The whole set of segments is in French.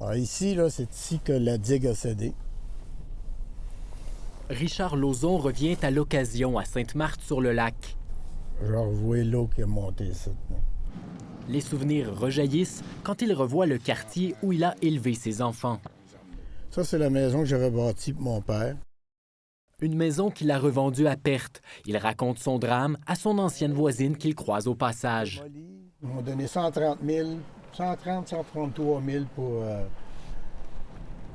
Alors ici, là, c'est ici que la digue a cédé. Richard Lauzon revient à l'occasion à Sainte-Marthe-sur-le-Lac. Je revois l'eau qui est montée ici. Les souvenirs rejaillissent quand il revoit le quartier où il a élevé ses enfants. Ça, c'est la maison que j'avais bâtie pour mon père. Une maison qu'il a revendue à perte. Il raconte son drame à son ancienne voisine qu'il croise au passage. Ils m'ont donné 133 000 pour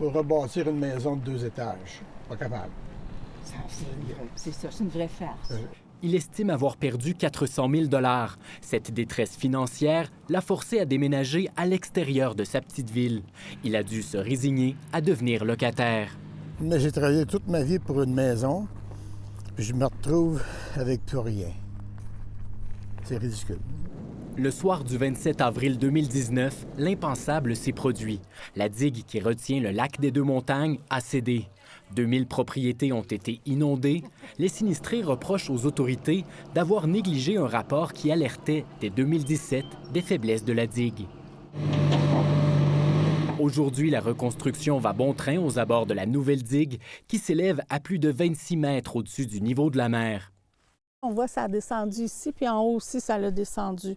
rebâtir une maison de 2 étages. Pas capable. C'est ça, c'est une vraie farce. Il estime avoir perdu 400 000 $. Cette détresse financière l'a forcé à déménager à l'extérieur de sa petite ville. Il a dû se résigner à devenir locataire. Mais j'ai travaillé toute ma vie pour une maison, puis je me retrouve avec plus rien. C'est ridicule. Le soir du 27 avril 2019, l'impensable s'est produit. La digue qui retient le lac des Deux-Montagnes a cédé. 2000 propriétés ont été inondées. Les sinistrés reprochent aux autorités d'avoir négligé un rapport qui alertait dès 2017 des faiblesses de la digue. Aujourd'hui, la reconstruction va bon train aux abords de la nouvelle digue qui s'élève à plus de 26 mètres au-dessus du niveau de la mer. On voit que ça a descendu ici, puis en haut aussi, ça l'a descendu.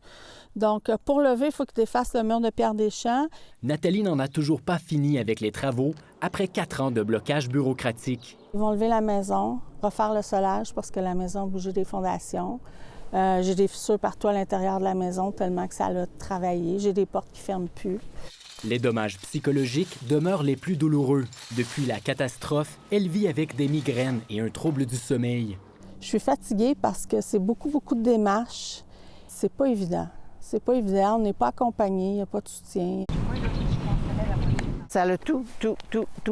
Donc, pour lever, il faut qu'il défasse le mur de Pierre Deschamps. Nathalie n'en a toujours pas fini avec les travaux après 4 ans de blocage bureaucratique. Ils vont lever la maison, refaire le solage parce que la maison a bougé des fondations. J'ai des fissures partout à l'intérieur de la maison tellement que ça a travaillé. J'ai des portes qui ne ferment plus. Les dommages psychologiques demeurent les plus douloureux. Depuis la catastrophe, elle vit avec des migraines et un trouble du sommeil. Je suis fatiguée parce que c'est beaucoup de démarches. C'est pas évident. C'est pas évident. On n'est pas accompagné, il n'y a pas de soutien. Ça a tout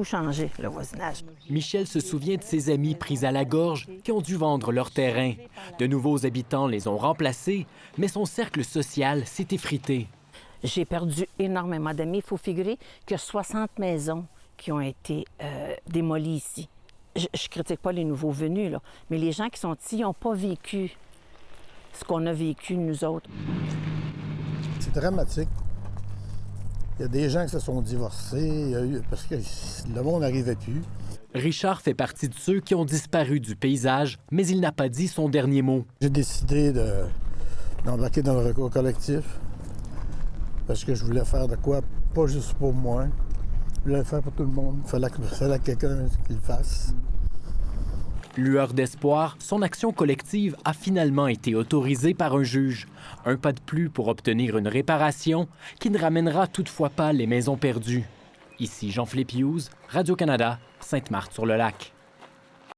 changé, le voisinage. Michel se souvient de ses amis pris à la gorge qui ont dû vendre leur terrain. De nouveaux habitants les ont remplacés, mais son cercle social s'est effrité. J'ai perdu énormément d'amis. Il faut figurer qu'il y a 60 maisons qui ont été démolies ici. Je ne critique pas les nouveaux venus, là, mais les gens qui sont ici n'ont pas vécu ce qu'on a vécu, nous autres. C'est dramatique. Il y a des gens qui se sont divorcés parce que le monde n'arrivait plus. Richard fait partie de ceux qui ont disparu du paysage, mais il n'a pas dit son dernier mot. J'ai décidé d'embarquer dans le recours collectif parce que je voulais faire de quoi, pas juste pour moi. Je voulais le faire pour tout le monde. Il fallait quelqu'un qui le fasse. Lueur d'espoir, son action collective a finalement été autorisée par un juge. Un pas de plus pour obtenir une réparation qui ne ramènera toutefois pas les maisons perdues. Ici Jean-Philippe Hughes, Radio-Canada, Sainte-Marthe-sur-le-Lac.